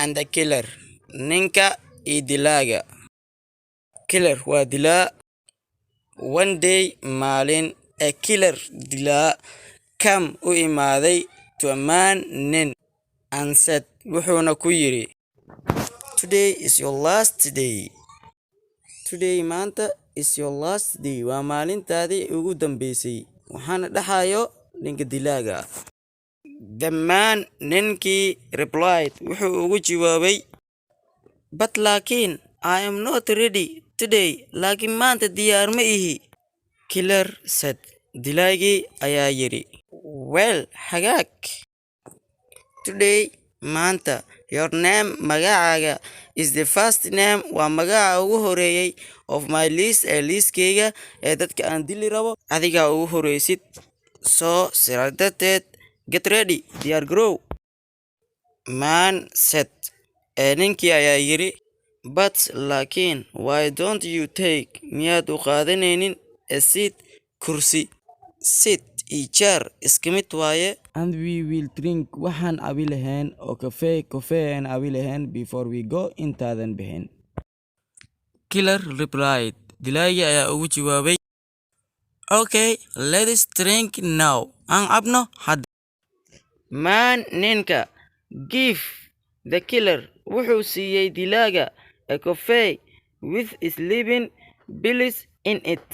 and the killer. Ninka iyo dilaaga. Killer waa dilaa. One day maalin a killer dilaa come u imaaday to a man nin and said wuxuuna ku yiri today is your last day. Today maanta is your last day. Waa maalintaadii ugu dambeysay. Waxaana dhaxayo ninka dilaaga. The man ninkii replied wuxuu ugu jawaabay but laakiin I am not ready today. Laakiin maanta diyaar ma ihi. Killer said dilaagii ayaa yiri well hagaag. Today maanta your name magacaaga is the first name waa magaca ugu horeeyay of my list ee liiskayga ee dadka aan dili rabo adiga ugu horeysid. So sidaa darteed get ready diyaar garow. Man said ninkii ayaa yiri but laakiin why don't you take miyaad u qaadanaynin a seat kursi. Sit iyo chair iska mid waaye. And we will drink waxaan cabi lahayn oo kafee aan cabi lahayn before we go intaadan bixin. Killer replied dilaagii ayaa ugu jawaabay okay let's drink now. Aan cabno hadda. Man ninka give the killer wuxuu siiyey dilaaga a coffee with sleeping pills in it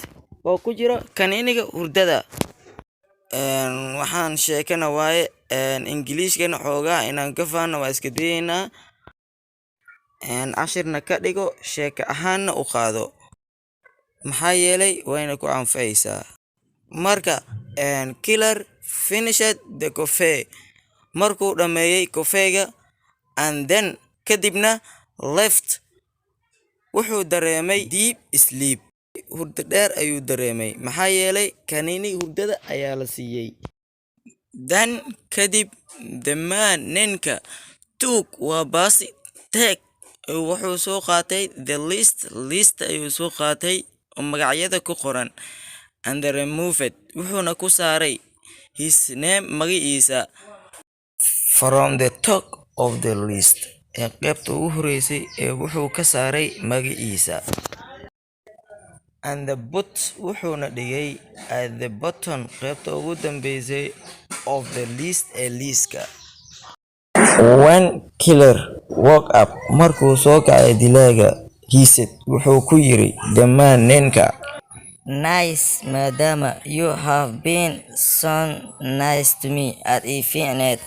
oo ku jira kaniiniga hurdada. Waxaan sheekana waaye ingiliishkana xoogaa inaan ka faano waa iska dayaynaa. Cashirna ka dhigo sheeka ahaanna u qaado maxaa yeelay wayna ku anfacaysaa. Marka killer finished the coffee markuu dhameeyay kofeega and then kadibna left wuxuu dareemay deep sleep. Hurdo dheer ayuu dareemay maxaa yeelay kaniini hurdada ayaa la siiyey. Then kadib the man ninka took waa baasi take wuxuu soo qaatay the list ayuu soo qaatay oo magacyada ku qoran and removed wuxuuna ku saaray his name magaciisa from the top of the list ee qaybta ugu horeysay ee wuxuu ka saaray magaciisa. And the but wuxuuna dhigay at the bottom qaybta ugu dambeysay of the list ee liiska. When killer woke up markuu soo kacay dilaaga he said wuxuu ku yiri the man ninka nice maadaama you have been so nice to me at infinite.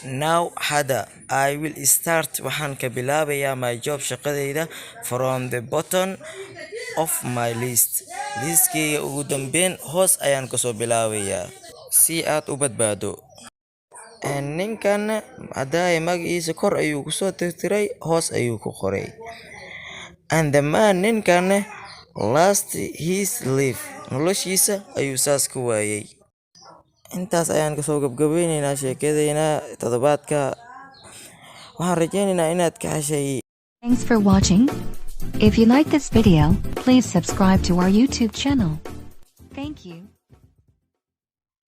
Now hada I will start waxaan ka bilaabayaa my job shaqadayda from the bottom of my list. Liiskayga ugu dambeyn hoos ayaan kasoo bilaabayaa si aad u badbaado. Ninkan haddaay magaciisa kor ayuu kusoo tirtiray hoos ayuu ku qoray. And the man ninkan last his life noloshiisa ayuu saas ku waayay. Intaas ayaan kasoo gabagabeynaynaa sheekadayna toddobaadka. Waxaan rajaynaynaa inaad ka heshay. Thanks for watching. If you like this video, please subscribe to our YouTube channel. Thank you.